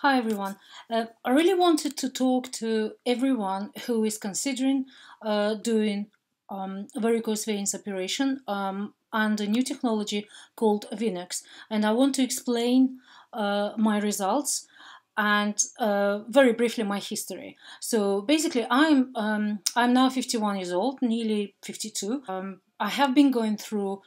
Hi everyone. I really wanted to talk to everyone who is considering doing varicose veins operation under new technology called VNUS, and I want to explain my results and very briefly my history. So basically, I'm now 51 years old, nearly 52. I have been going through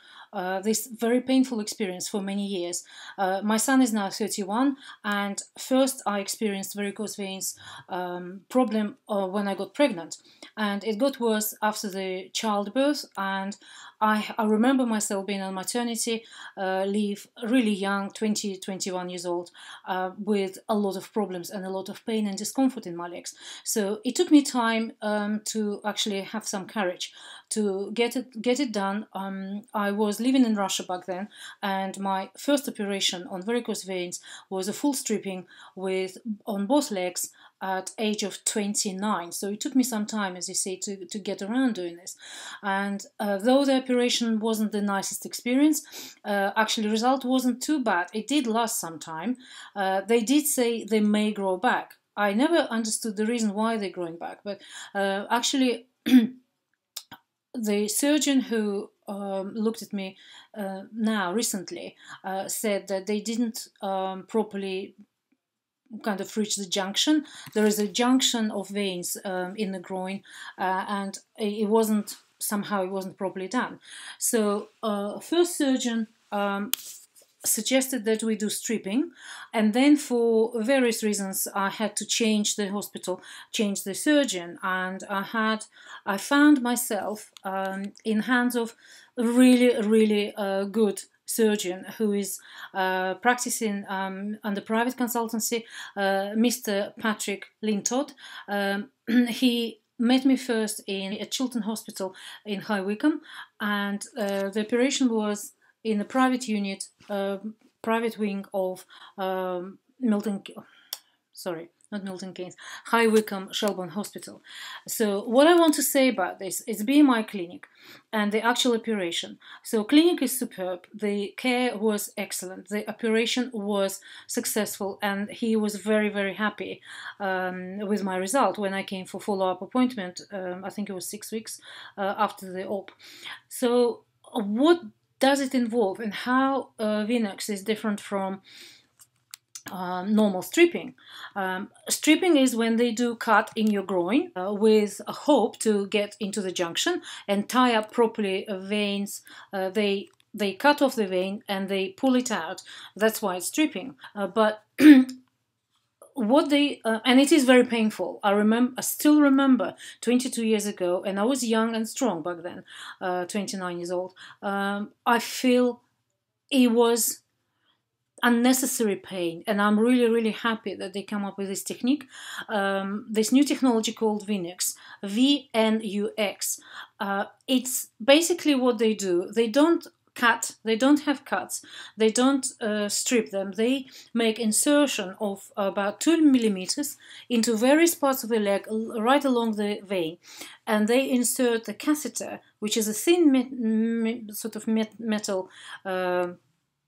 this very painful experience for many years. My son is now 31, and first I experienced varicose veins problem when I got pregnant, and it got worse after the childbirth. And I remember myself being on maternity leave, really young, 20, 21 years old, with a lot of problems and a lot of pain and discomfort in my legs. So it took me time to actually have some courage to get it done. I was living in Russia back then, and my first operation on varicose veins was a full stripping on both legs at age of 29. So it took me some time, as you say, to get around doing this. And though the operation wasn't the nicest experience, actually the result wasn't too bad. It did last some time. They did say they may grow back. I never understood the reason why they're growing back, but actually the surgeon who looked at me now recently said that they didn't properly kind of reach the junction. There is a junction of veins in the groin, and it wasn't properly done. So first surgeon suggested that we do stripping, and then for various reasons I had to change the hospital, change the surgeon, and I found myself in hands of a really good surgeon who is practicing under private consultancy, Mr. Patrick Lintott. He met me first at Chiltern Hospital in High Wycombe, and the operation was in a private unit, private wing of Milton, sorry, not Milton Keynes, High Wycombe Shelbourne Hospital. So what I want to say about this is BMI clinic and the actual operation. So clinic is superb, the care was excellent, the operation was successful, and he was very happy with my result when I came for follow-up appointment. I think it was 6 weeks after the op. So what does it involve, and how VNUS is different from normal stripping? Stripping is when they do cut in your groin with a hope to get into the junction and tie up properly veins. They cut off the vein and they pull it out. That's why it's stripping. But and it is very painful. I still remember 22 years ago, and I was young and strong back then, 29 years old. I feel it was unnecessary pain, and I'm really happy that they come up with this technique, this new technology called VNUS. VNUX. It's basically what they do. They don't cut, they don't have cuts, they don't strip them. They make insertion of about 2 millimeters into various parts of the leg right along the vein, and they insert the catheter, which is a thin sort of metal,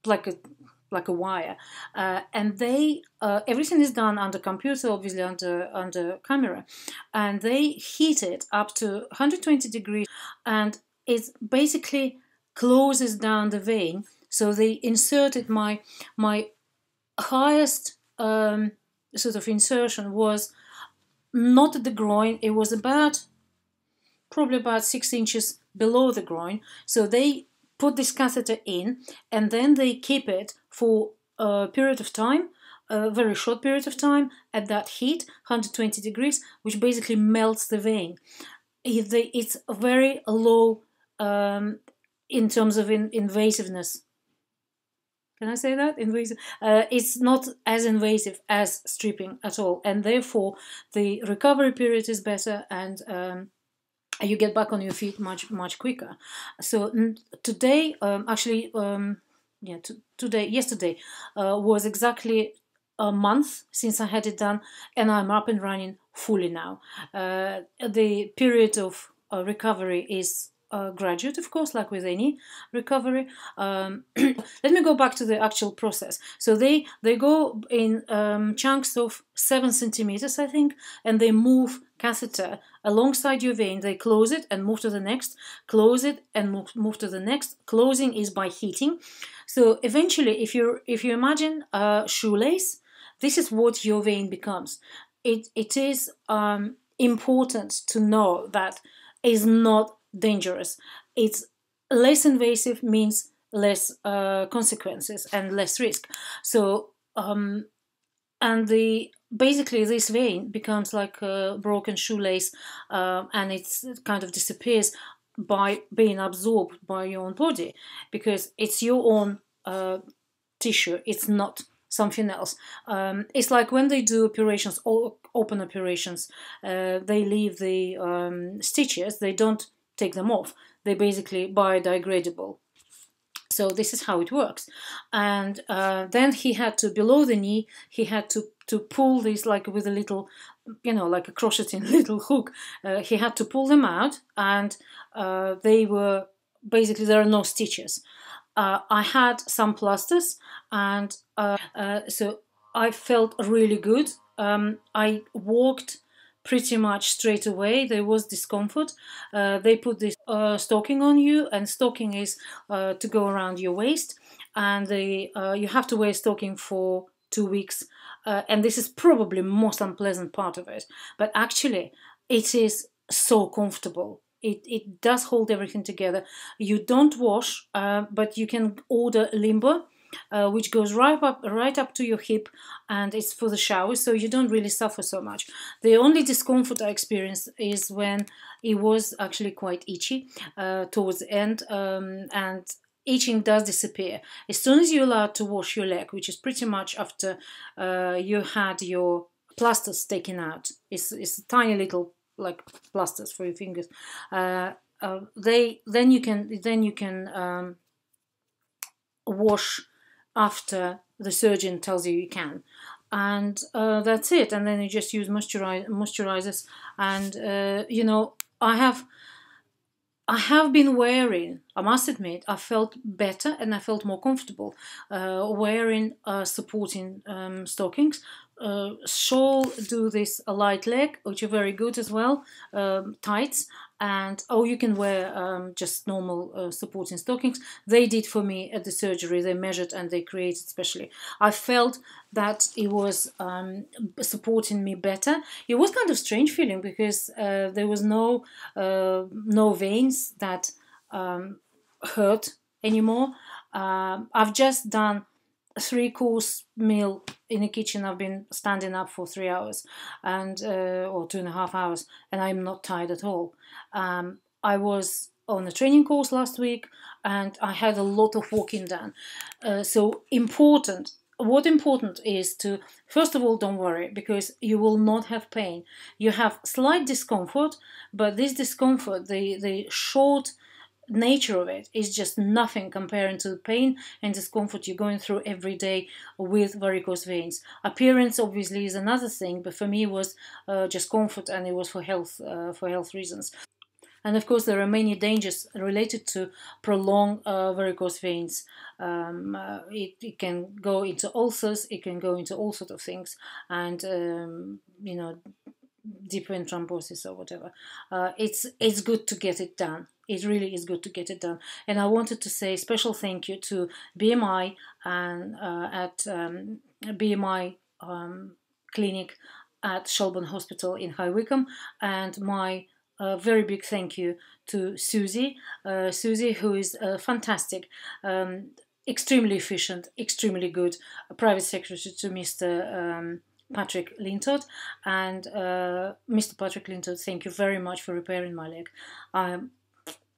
like a wire, and they everything is done under computer, obviously under camera, and they heat it up to 120 degrees, and it basically closes down the vein. So they inserted my highest sort of insertion was not at the groin. It was probably about 6 inches below the groin. So they put this catheter in, and then they keep it for a period of time, a very short period of time, at that heat, 120 degrees, which basically melts the vein. It's very low in terms of invasiveness. Can I say that? Invasive. It's not as invasive as stripping at all, and therefore the recovery period is better, and you get back on your feet much quicker. So today, yesterday was exactly a month since I had it done, and I'm up and running fully now. The period of recovery is graduate, of course, like with any recovery. Let me go back to the actual process. So they go in chunks of 7 centimeters, I think, and they move catheter alongside your vein. They close it and move to the next, close it and move to the next. Closing is by heating. So eventually, if you imagine a shoelace, this is what your vein becomes. It is important to know that it's not dangerous. It's less invasive, means less consequences and less risk. So basically this vein becomes like a broken shoelace, and it kind of disappears by being absorbed by your own body, because it's your own tissue. It's not something else. It's like when they do operations, open operations, they leave the stitches, they don't take them off. They're basically biodegradable. So this is how it works. And then he had to, below the knee, he had to pull these, like with a little, like a crocheting little hook. He had to pull them out, and they were, basically there are no stitches. I had some plasters, and so I felt really good. I walked pretty much straight away. There was discomfort. They put this stocking on you, and stocking is to go around your waist, and you have to wear stocking for 2 weeks, and this is probably most unpleasant part of it, but actually it is so comfortable. It does hold everything together. You don't wash, but you can order limber, which goes right up to your hip, and it's for the shower, so you don't really suffer so much. The only discomfort I experienced is when it was actually quite itchy towards the end, and itching does disappear as soon as you're allowed to wash your leg, which is pretty much after you had your plasters taken out. It's tiny little, like plasters for your fingers. Then you can wash after the surgeon tells you can, and that's it. And then you just use moisturizers. And I have been wearing, I must admit, I felt better and I felt more comfortable wearing supporting stockings. Shawl do this light leg, which are very good as well, tights, and you can wear just normal supporting stockings. They did for me at the surgery. They measured and they created specially. I felt that it was supporting me better. It was kind of strange feeling, because there was no veins that hurt anymore. I've just done a 3-course meal in the kitchen. I've been standing up for 3 hours and or 2.5 hours, and I'm not tired at all. I was on a training course last week, and I had a lot of walking done. So important. What important is to, first of all, don't worry, because you will not have pain. You have slight discomfort, but this discomfort, the short nature of it, is just nothing comparing to the pain and discomfort you're going through every day with varicose veins. Appearance obviously is another thing, but for me it was just comfort, and it was for health reasons. And of course, there are many dangers related to prolonged varicose veins. It can go into ulcers, it can go into all sorts of things, and deep vein thrombosis or whatever. It's good to get it done. It really is good to get it done. And I wanted to say special thank you to BMI and at BMI clinic at Shelburne Hospital in High Wycombe, and my very big thank you to Susie. Susie, who is fantastic, extremely efficient, extremely good, private secretary to Mr. Patrick Lintott. And Mr. Patrick Lintott, thank you very much for repairing my leg.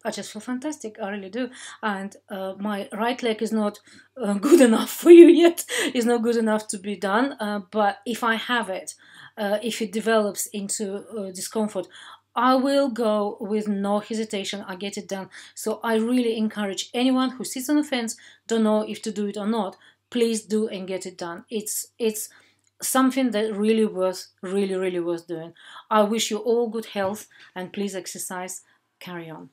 I just feel fantastic, I really do. And my right leg is not good enough for you yet. It's not good enough to be done. But if I have it, if it develops into discomfort, I will go with no hesitation. I get it done. So I really encourage anyone who sits on the fence, don't know if to do it or not, please do and get it done. It's something that really worth doing. I wish you all good health, and please exercise. Carry on.